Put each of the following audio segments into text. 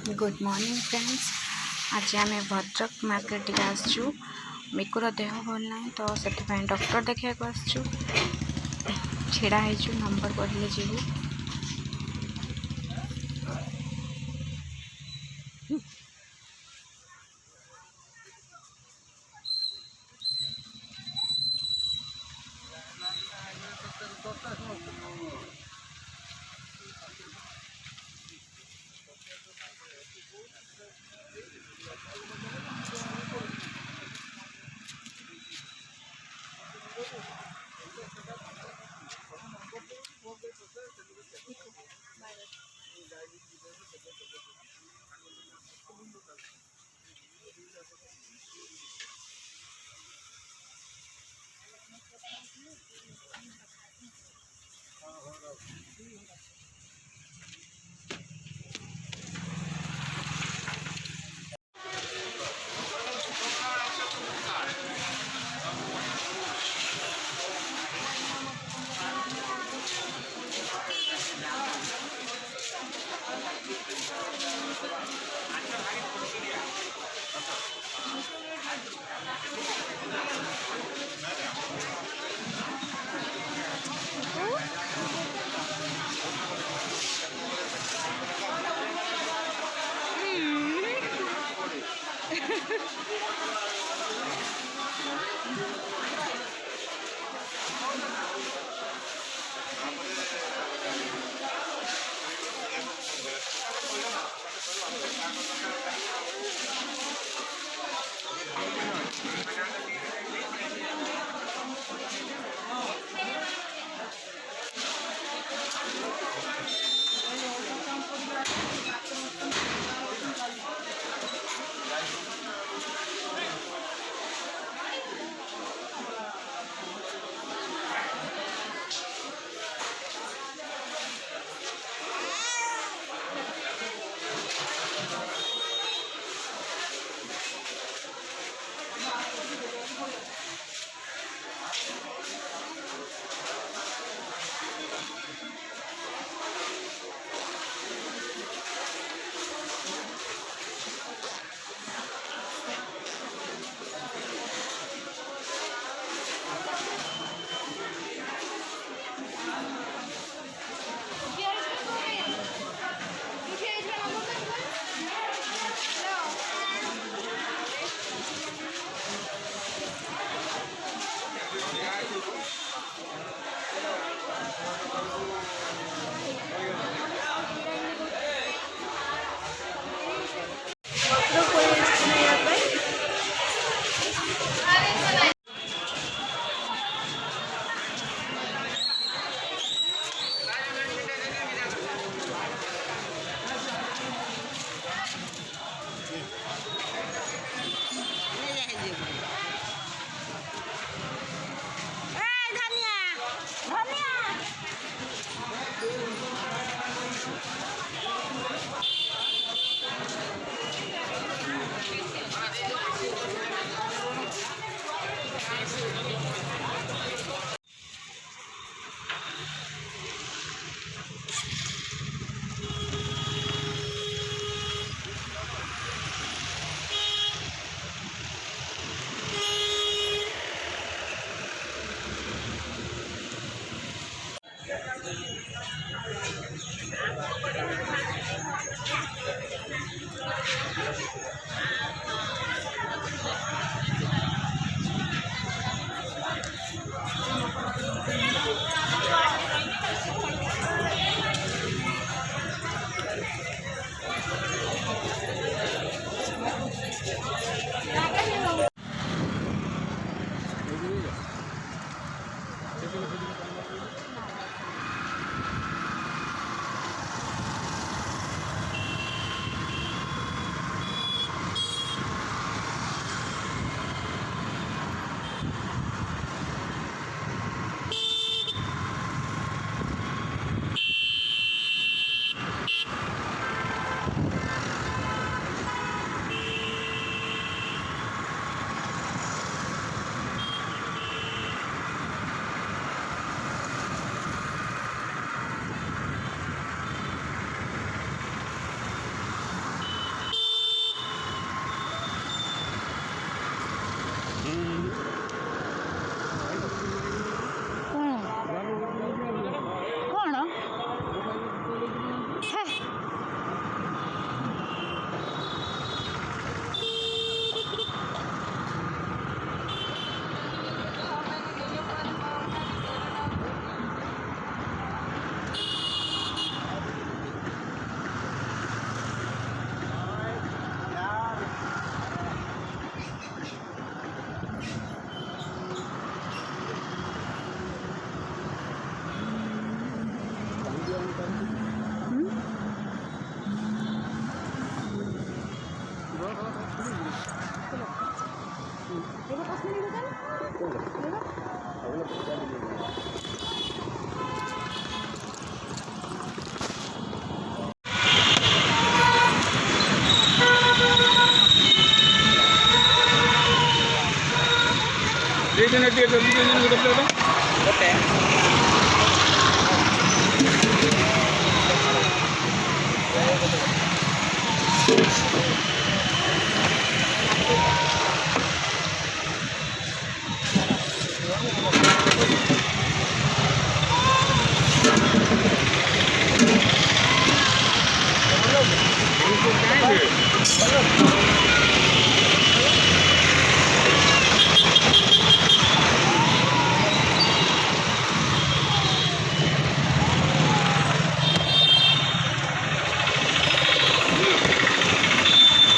Good morning friends. आज आम Bhadrak market टे आसचु। मिकुर देह भल ना तो से डॉक्टर देखा आसचु। छिड़ा होचु नंबर पढ़ले जीवु।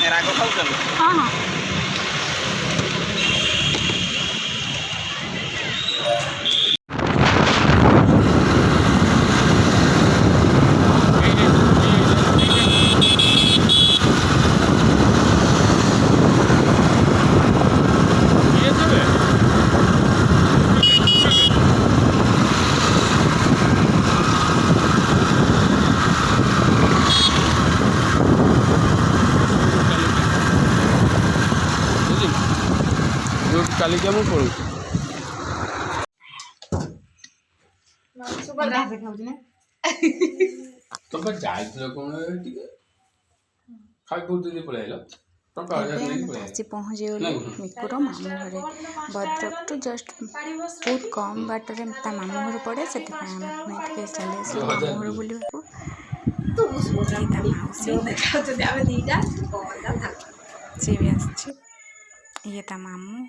ରାଗ ଖାଉଛନ୍ତି? ହଁ ହଁ। କାଲି ମୁଁ ପଳଉଛି। ତମେ ଯାଇଥିଲ କଣ ଟିକେ ଖାଇ କୋଉଠି ପଳେଇ ଆଇଲ? ଏବେ ଆମେ ଆସି ପହଞ୍ଚିଗଲୁ ମିକୁର ମାମୁଁ ଘରେ। ଭଦ୍ରକଠୁ ଜଷ୍ଟ ବହୁତ କମ୍ ବାଟରେ ତା ମାମୁଁ ଘର ପଡ଼େ, ସେଥିପାଇଁ ଆମେ ପୁଣି ଟିକେ ଚାଲି ଆସିଲୁ ମାମୁଁ ଘର ବୁଲିବାକୁ। ଇଏ ତା ମାଉସୀ, ସିଏ ବି ଆସିଛି। ଇଏ ତା ମାମୁଁ।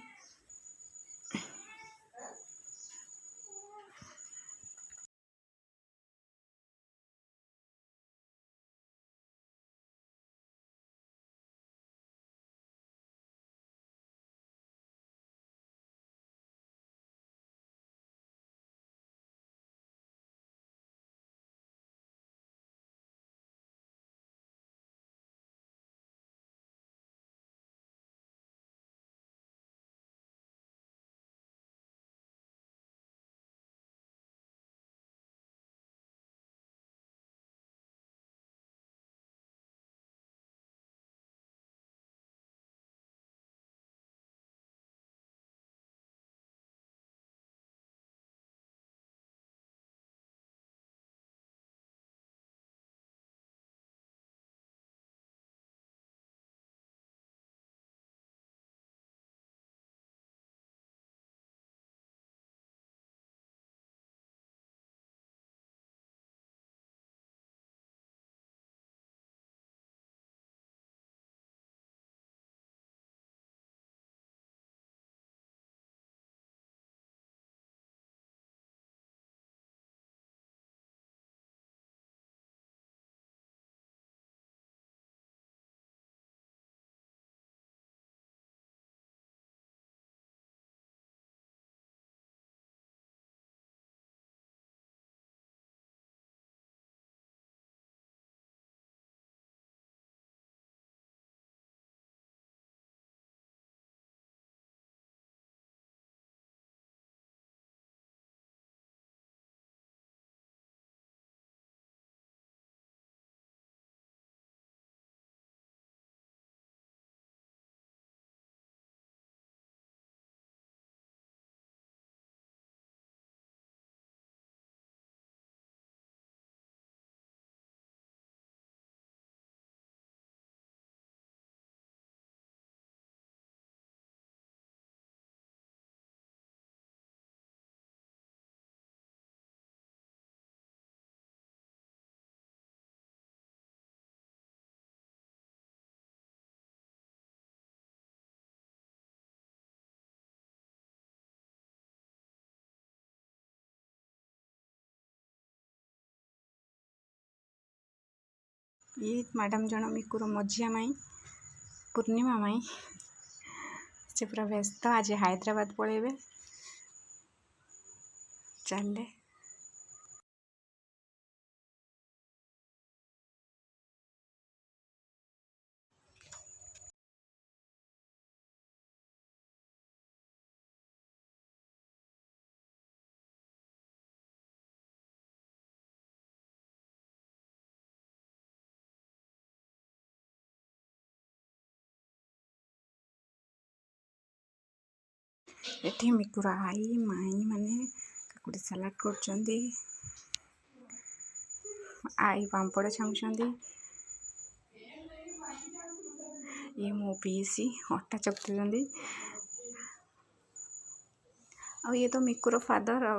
ଇଏ ମ୍ୟାଡ଼ାମ୍ ଜଣ ମିକୁର ମଝିଆ ମାଇଁ, ପୂର୍ଣ୍ଣିମା ମାଇଁ। ସେ ପୁରା ବ୍ୟସ୍ତ, ଆଜି ହାଇଦ୍ରାବାଦ ପଳେଇବେ। ଚାଲେ। एठी मिकुर आई माई माने काकुड़ी सलाड कर आई पांपड़ छामुंट ये मो पीसी अटा चकटुंट आ ये तो मिकुर फादर आ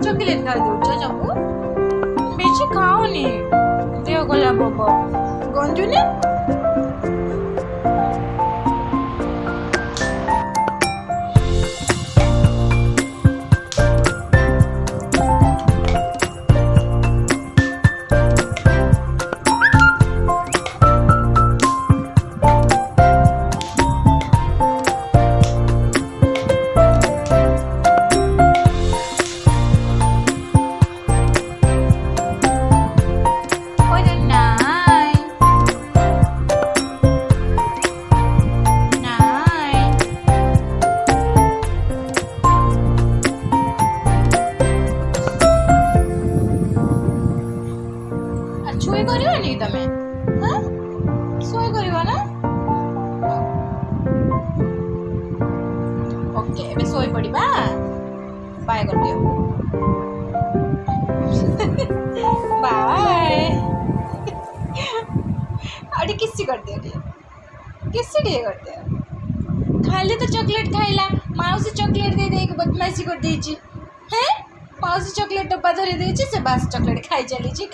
चॉकलेट खा दो जम्मू बेची खाओनी देव गला बाबा गंजू ने ଶୋଇ କରିବନି ତମେ ଶୋଇ କରିବ ନା ଓକେ ଏବେ ଶୋଇ ପଡ଼ିବା ବାଏ କରିଦିଅ ବାଏ ଆଉ किसी କରିଦିଅ ଟିକେ କରିଦିଅ ଖାଲି ତ ଚକୋଲେଟ୍ ଖାଇଲା ମାଉସୀ ଚକୋଲେଟ୍ ଦେଇକି ବଦମାଇशी କରିଦେଇଛି ମାଉସୀ ଚକୋଲେଟ୍ ଡବା ଧରି ଦେଇଛି ସେ ବାସ୍ ଚକୋଲେଟ୍ ଖାଇ ଚାଲିଛି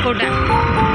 कोटा